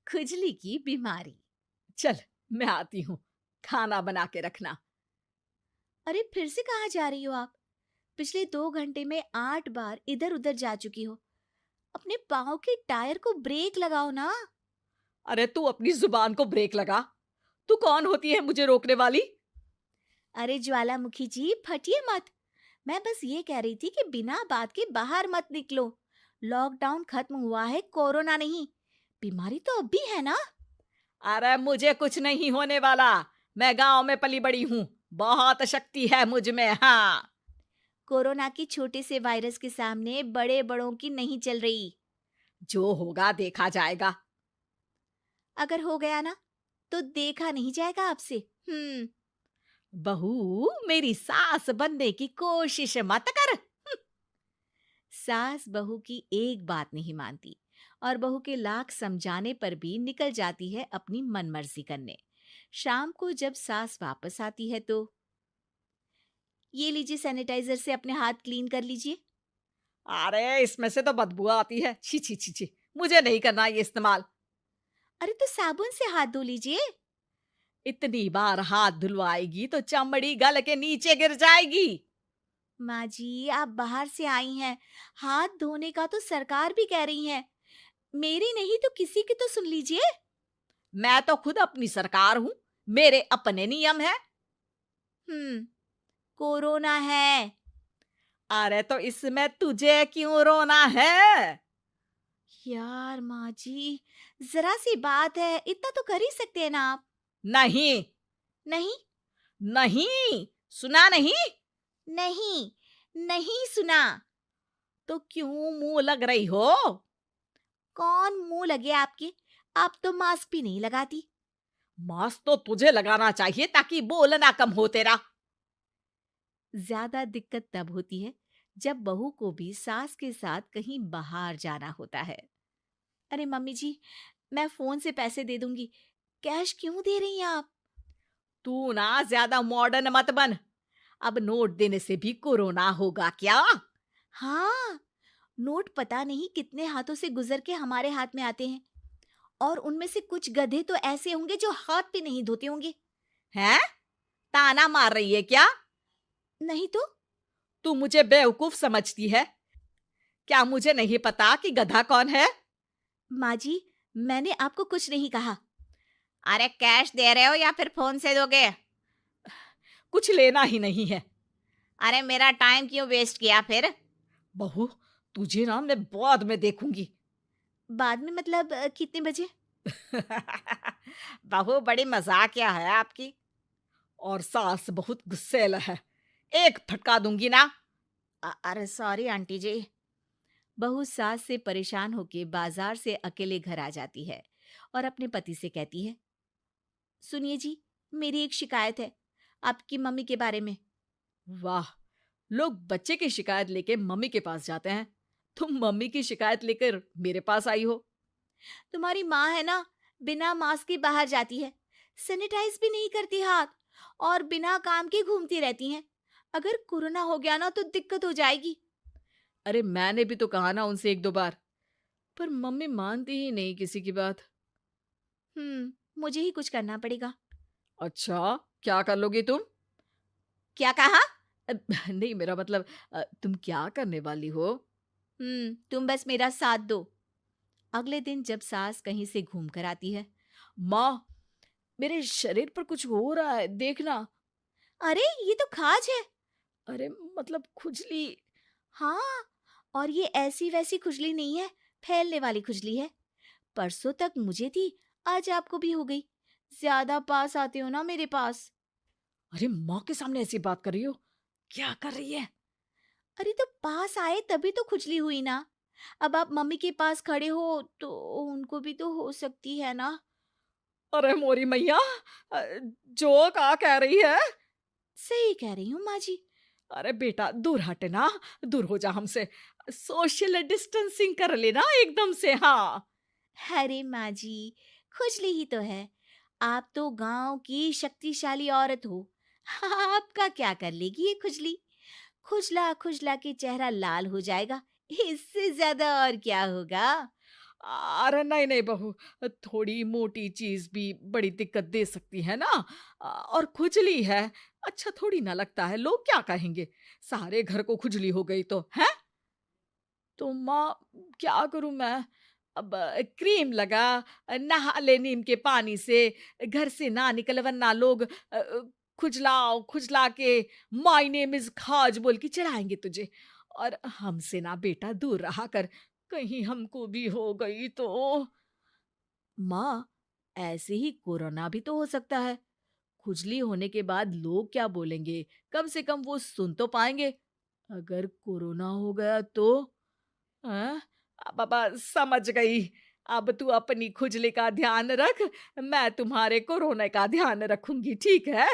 खुजली की बीमारी। चल, मैं आती हूँ, खाना बना के रखना। अरे फिर से कहाँ जा रही हो आप? पिछले 2 घंटे में 8 बार इधर उधर जा चुकी हो। अपने पाँव के टायर को ब्रेक लगाओ ना। अरे तू अपनी जुबान को ब्रेक लगा। तू कौन होती है मुझे रोकने वाली? अरे ज्वालामुखी जी, फटिए मत। मैं बस ये कह रही थी कि बिना बात के बाहर मत निकलो। लॉकडाउन खत्म हुआ है, कोरोना नहीं। बीमारी तो अब भी है ना। अरे मुझे कुछ नहीं होने वाला। मैं गांव में पली बड़ी हूँ। बहुत शक्ति है मुझ में। हाँ, कोरोना की छोटे से वायरस के सामने बड़े बड़ों की नहीं चल रही। जो होगा देखा जाएगा। अगर हो गया ना, तो देखा नहीं जाएगा आपसे। हम्म। बहू, मेरी सास बनने की कोशिश मत कर। सास बहू की एक बात नहीं मानती और बहू के लाख समझाने पर भी निकल जाती है अपनी मनमर्जी करने। शाम को जब सास वापस आती है तो, ये लीजिए सैनिटाइजर से अपने हाथ क्लीन कर लीजिए। अरे इसमें से तो बदबू आती है। छी छी छी छी। मुझे नहीं करना ये इस्तेमाल। अरे तो साबुन से हाथ धो लीजिए। इतनी बार हाथ धुलवाएगी तो चमड़ी गल के नीचे गिर जाएगी। माँ जी, आप बाहर से आई हैं, हाथ धोने का तो सरकार भी कह रही है। मेरी नहीं तो किसी की तो सुन लीजिए। मैं तो खुद अपनी सरकार हूँ। मेरे अपने नियम है। कोरोना है। अरे तो इसमें तुझे क्यों रोना है? यार माँ जी, जरा सी बात है, इतना तो कर ही सकते हैं ना आप। नहीं। नहीं। नहीं, सुना नहीं? नहीं। नहीं सुना। तो क्यों मुंह लग रही हो? कौन मुंह लगे आपके? आप तो मास्क भी नहीं लगाती। मास्क तो तुझे लगाना चाहिए ताकि बोलना कम हो तेरा। ज्यादा दिक्कत तब होती है जब बहू को भी सास के साथ कहीं बाहर जाना होता है। अरे मम्मी जी, मैं फोन से पैसे दे दूंगी। कैश क्यों दे रही हैं आप? तू ना ज्यादा मॉडर्न मत बन। अब नोट देने से भी कोरोना होगा क्या? हाँ, नोट पता नहीं कितने हाथों से गुजर के हमारे हाथ में आते हैं, और उनमें से कुछ गधे तो ऐसे होंगे जो हाथ भी नहीं धोते होंगे। हैं? ताना मार रही है क्या? नहीं तो। तू मुझे बेवकूफ समझती है? क्या मुझे नहीं पता कि गधा कौन है? माँ जी, मैंने आपको कुछ नहीं कहा। अरे कैश दे रहे हो या फिर फोन से दोगे? कुछ लेना ही नहीं है। अरे मेरा टाइम क्यों वेस्ट किया फिर? बहू, तुझे ना मैं बाद में देखूंगी। बाद में मतलब कितने बजे? बहू, बड़ी मजाकिया है आपकी। और सास बहुत गुस्सैल है। एक फटका दूंगी ना। अरे सॉरी आंटी जी। बहू सास से परेशान होके बाजार से अकेले घर आ जाती है और अपने पति से कहती है, सुनिए जी, मेरी एक शिकायत है आपकी मम्मी के बारे में। वाह, लोग बच्चे की शिकायत लेके मम्मी के पास जाते हैं। तुम मम्मी की शिकायत लेकर मेरे पास आई हो। तुम्हारी माँ है ना, बिना मास्क के बाहर जाती है, सैनिटाइज भी नहीं करती हाथ, और बिना काम के घूमती रहती हैं। अगर कोरोना हो गया ना तो दिक्कत हो जाएगी। अरे मैंने भी तो कहा ना उनसे एक दो बार, पर मम्मी मानती ही नहीं किसी की बात। मुझे ही कुछ करना पड़ेगा। अच्छा, क्या कर लोगी तुम? क्या कहा? अ, नहीं, मेरा मतलब तुम क्या करने वाली हो? तुम बस मेरा साथ दो। अगले दिन जब सास कहीं से घूम कर आती है, माँ, मेरे शरीर पर कुछ हो रहा है, देखना। अरे ये तो खाज है। अरे मतलब खुजली। हाँ, और ये ऐसी वैसी खुजली नहीं है, फैलने वाली खुजली है। परसों तक मुझे थी, आज आपको भी हो गई। ज्यादा पास आते हो ना मेरे पास। अरे माँ के सामने ऐसी बात कर रही हो? क्या कर रही है? अरे तो पास आए तभी तो खुजली हुई ना। अब आप मम्मी के पास खड़े हो तो उनको भी तो हो सकती है ना। अरे मोरी मैया, अ, जो का कह रही है? सही कह रही हूँ माँ जी। अरे बेटा, दूर हट ना। दूर हो जा हमसे। सोशल डिस्टेंसिंग कर लेना एकदम से। हाँ। अरे माँ जी, खुजली ही तो है। आप तो गांव की शक्तिशाली औरत हो। आपका क्या कर लेगी ये खुजली? खुजला खुजला के चेहरा लाल हो जाएगा, इससे ज्यादा और क्या होगा? अरे नहीं नहीं बहू, थोड़ी मोटी चीज भी बड़ी दिक्कत दे सकती है ना। और खुजली है, अच्छा थोड़ी ना लगता है, लोग क्या कहेंगे? सारे घर को खुजली हो गई तो है। तो माँ, क्या करूं मैं? अब क्रीम लगा, नहा ले नीम के पानी से, घर से ना निकल वरना लोग खुजलाओ खुजला के माय नेम इज खाज बोल के चढ़ाएंगे तुझे। और हमसे ना बेटा दूर रहा कर, कहीं हमको भी हो गई तो। माँ, ऐसे ही कोरोना भी तो हो सकता है। खुजली होने के बाद लोग क्या बोलेंगे? कम से कम वो सुन तो पाएंगे। अगर कोरोना हो गया तो? हाँ, बाबा समझ गई। अब तू अपनी खुजली का ध्यान रख, मैं तुम्हारे कोरोना का ध्यान रखूंगी, ठीक है?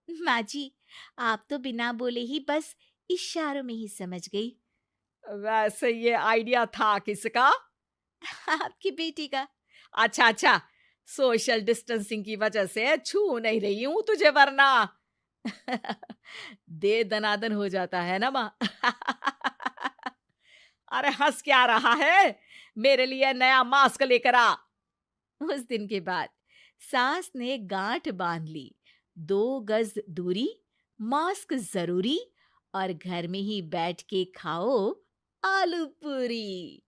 माँ जी, आप तो बिना बोले ही बस इशारों में ही समझ गई। वैसे ये आइडिया था किसका? आपकी बेटी का। अच्छा अच्छा, सोशल डिस्टेंसिंग की वजह से छू नहीं रही हूं तुझे वरना। दे दनादन हो जाता है ना माँ। अरे हंस क्या रहा है? मेरे लिए नया मास्क लेकर आ। उस दिन के बाद सास ने गांठ बांध ली। 2 गज दूरी, मास्क जरूरी, और घर में ही बैठ के खाओ आलू पूरी।